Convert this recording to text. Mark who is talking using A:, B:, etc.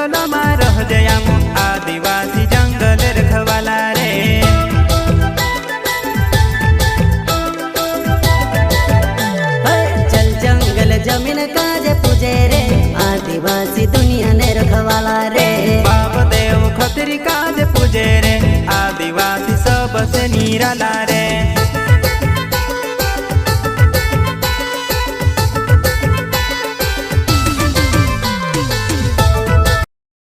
A: जंगल में रह जयाम आदिवासी जंगल रखवाला रे।
B: चल जंगल जमीन काजे पूजे रे आदिवासी दुनिया ने रखवाला रे।
A: बाप देव खतरी काज पूजे रे आदिवासी सबसे निराला रे।